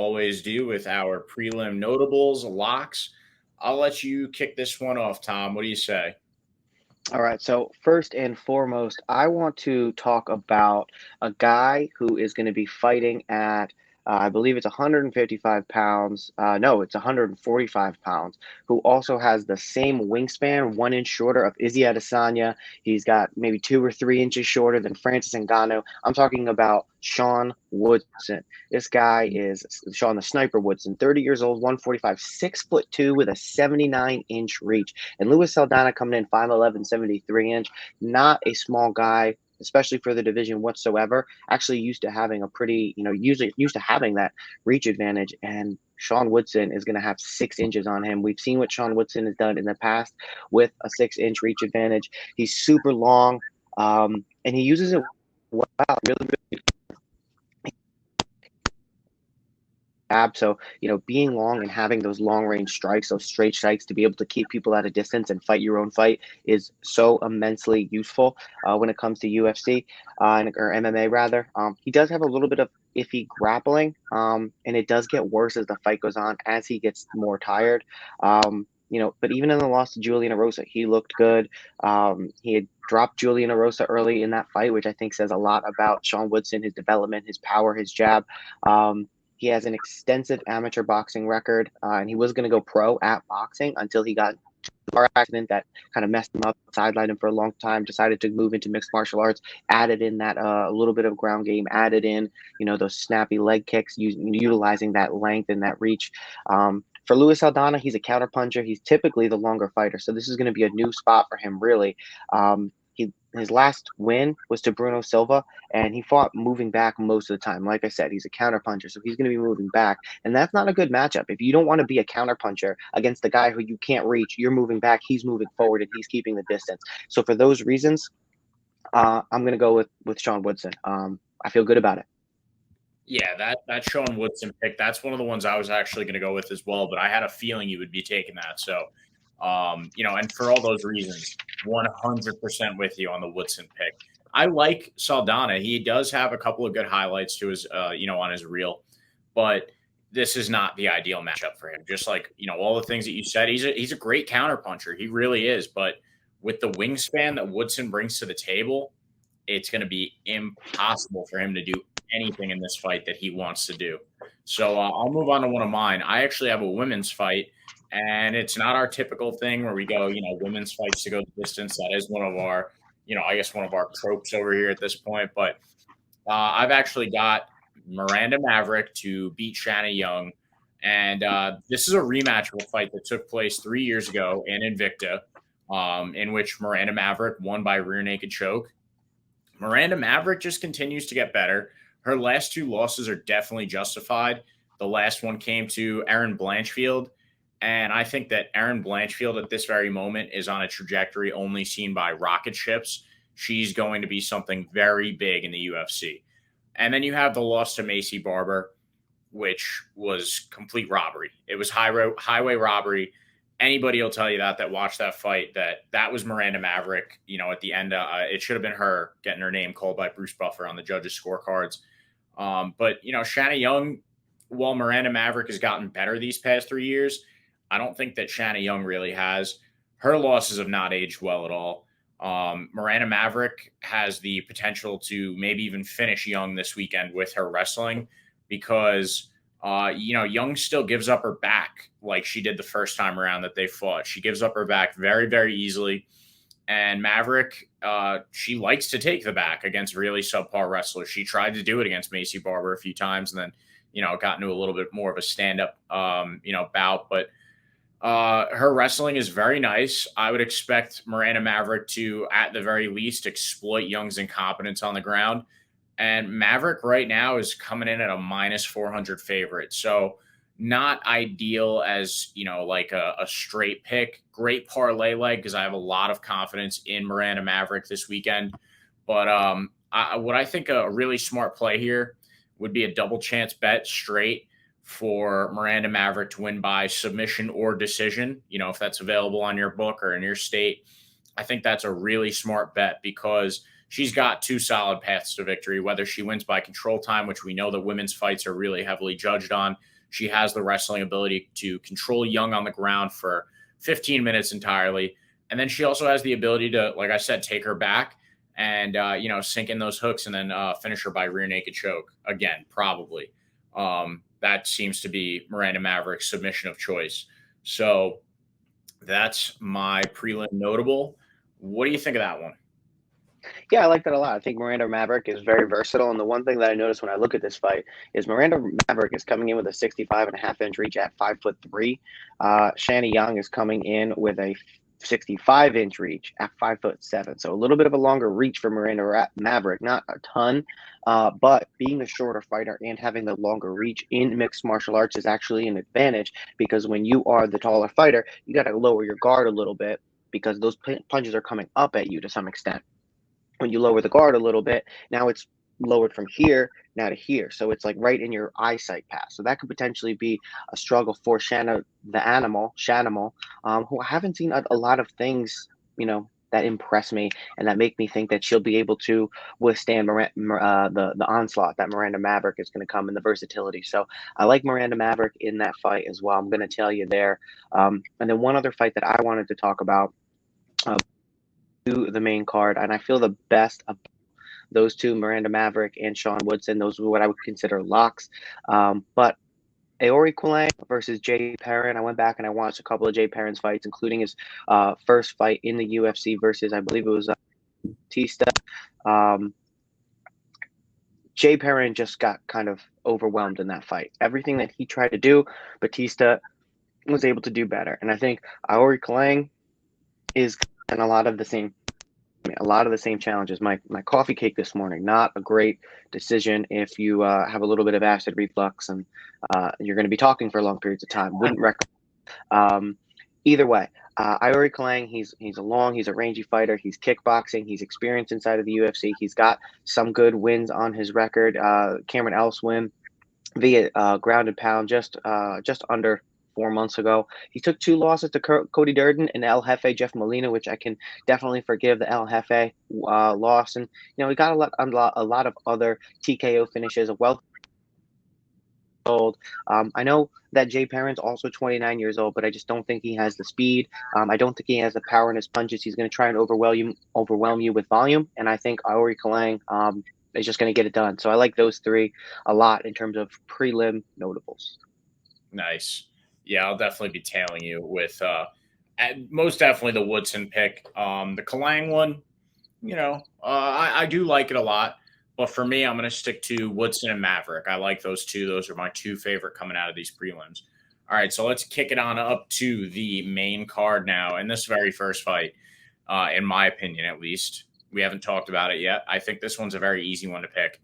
always do with our prelim notables, locks. I'll let you kick this one off, Tom. What do you say? All right. So first and foremost, I want to talk about a guy who is going to be fighting at, I believe it's 155 pounds. No, it's 145 pounds. Who also has the same wingspan, 1 inch shorter of Izzy Adesanya. He's got maybe 2 or 3 inches shorter than Francis Ngannou. I'm talking about Sean Woodson. This guy is Sean the Sniper Woodson, 30 years old, 145, 6'2" with a 79-inch reach. And Louis Aldana coming in 5'11", 73-inch. Not a small guy, especially for the division whatsoever. Actually used to having a pretty, usually used to having that reach advantage. And Sean Woodson is going to have 6 inches on him. We've seen what Sean Woodson has done in the past with a 6-inch reach advantage. He's super long, and he uses it well, really, really. So, being long and having those long range strikes, those straight strikes to be able to keep people at a distance and fight your own fight is so immensely useful when it comes to UFC or MMA rather. He does have a little bit of iffy grappling, and it does get worse as the fight goes on, as he gets more tired. But even in the loss to Julian Erosa, he looked good. He had dropped Julian Erosa early in that fight, which I think says a lot about Sean Woodson, his development, his power, his jab. He has an extensive amateur boxing record, and he was going to go pro at boxing until he got a car accident that kind of messed him up, sidelined him for a long time, decided to move into mixed martial arts, added in that a little bit of ground game, added in, those snappy leg kicks, utilizing that length and that reach. For Louis Aldana, he's a counterpuncher. He's typically the longer fighter, so this is going to be a new spot for him, really. His last win was to Bruno Silva, and he fought moving back most of the time. Like I said, he's a counterpuncher, so he's going to be moving back, and that's not a good matchup. If you don't want to be a counterpuncher against the guy who you can't reach, you're moving back, he's moving forward, and he's keeping the distance. So for those reasons, I'm going to go with Sean Woodson. I feel good about it. Yeah, that Sean Woodson pick, that's one of the ones I was actually going to go with as well, but I had a feeling you would be taking that. So, and for all those reasons, 100% with you on the Woodson pick. I like Saldana. He does have a couple of good highlights to his, on his reel, but this is not the ideal matchup for him. Just like, all the things that you said, he's a great counterpuncher. He really is. But with the wingspan that Woodson brings to the table, it's going to be impossible for him to do anything in this fight that he wants to do. So I'll move on to one of mine. I actually have a women's fight, and it's not our typical thing where we go, women's fights to go the distance. That is one of our, I guess one of our tropes over here at this point. But I've actually got Miranda Maverick to beat Shanna Young. And this is a rematch of a fight that took place 3 years ago in Invicta, in which Miranda Maverick won by rear naked choke. Miranda Maverick just continues to get better. Her last two losses are definitely justified. The last one came to Erin Blanchfield, and I think that Erin Blanchfield at this very moment is on a trajectory only seen by rocket ships. She's going to be something very big in the UFC. And then you have the loss to Macy Barber, which was complete robbery. It was highway robbery. Anybody will tell you that watched that fight, that was Miranda Maverick. At the end, it should have been her getting her name called by Bruce Buffer on the judges' scorecards. But Shanna Young, while Miranda Maverick has gotten better these past 3 years, I don't think that Shanna Young really has. Her losses have not aged well at all. Miranda Maverick has the potential to maybe even finish Young this weekend with her wrestling because Young still gives up her back like she did the first time around that they fought. She gives up her back very, very easily. And Maverick, she likes to take the back against really subpar wrestlers. She tried to do it against Macy Barber a few times and then, got into a little bit more of a stand-up, bout. But her wrestling is very nice. I would expect Miranda Maverick to, at the very least, exploit Young's incompetence on the ground. And Maverick right now is coming in at a minus 400 favorite. So not ideal as, like a straight pick. Great parlay leg because I have a lot of confidence in Miranda Maverick this weekend. But what I think a really smart play here would be a double chance bet straight for Miranda Maverick to win by submission or decision, if that's available on your book or in your state. I think that's a really smart bet because she's got two solid paths to victory, whether she wins by control time, which we know that women's fights are really heavily judged on, She has the wrestling ability to control Young on the ground for 15 minutes entirely. And then she also has the ability to, like I said, take her back and, sink in those hooks and then finish her by rear naked choke again, probably. That seems to be Miranda Maverick's submission of choice. So that's my prelim notable. What do you think of that one? Yeah, I like that a lot. I think Miranda Maverick is very versatile. And the one thing that I noticed when I look at this fight is Miranda Maverick is coming in with a 65.5-inch reach at 5'3". Shanna Young is coming in with a 65-inch reach at 5'7". So a little bit of a longer reach for Miranda Maverick, not a ton. But being a shorter fighter and having the longer reach in mixed martial arts is actually an advantage, because when you are the taller fighter, you got to lower your guard a little bit because those punches are coming up at you to some extent. When you lower the guard a little bit, now it's lowered from here now to here. So it's like right in your eyesight path. So that could potentially be a struggle for Shanimal, who I haven't seen a lot of things, that impress me and that make me think that she'll be able to withstand the onslaught that Miranda Maverick is going to come, in the versatility. So I like Miranda Maverick in that fight as well. I'm going to tell you there. And then one other fight that I wanted to talk about, to the main card, and I feel the best of those two, Miranda Maverick and Sean Woodson. Those were what I would consider locks. But Aori Kulang versus Jay Perrin. I went back and I watched a couple of Jay Perrin's fights, including his first fight in the UFC versus, I believe it was Batista. Jay Perrin just got kind of overwhelmed in that fight. Everything that he tried to do, Batista was able to do better. And I think Aori Kulang is in a lot of the same challenges. My coffee cake this morning, not a great decision if you have a little bit of acid reflux and you're going to be talking for long periods of time. Wouldn't recommend. Either way, Iori Kalang, he's a rangy fighter. He's kickboxing. He's experienced inside of the UFC. He's got some good wins on his record. Cameron Elswin via ground and pound just under 4 months ago. He took 2 losses to Cody Durden and El Jefe Jeff Molina, which I can definitely forgive the El Jefe loss. And he got a lot of other TKO finishes. Old. I know that Jay Perrin's also 29 years old, but I just don't think he has the speed. I don't think he has the power in his punches. He's going to try and overwhelm you with volume, and I think Aori Kalang is just going to get it done. So I like those 3 a lot in terms of prelim notables. Nice. Yeah, I'll definitely be tailing you with most definitely the Woodson pick. The Kalang one, I do like it a lot. But for me, I'm going to stick to Woodson and Maverick. I like those 2. Those are my 2 favorite coming out of these prelims. All right, so let's kick it on up to the main card now. And this very first fight, in my opinion at least, we haven't talked about it yet. I think this one's a very easy one to pick.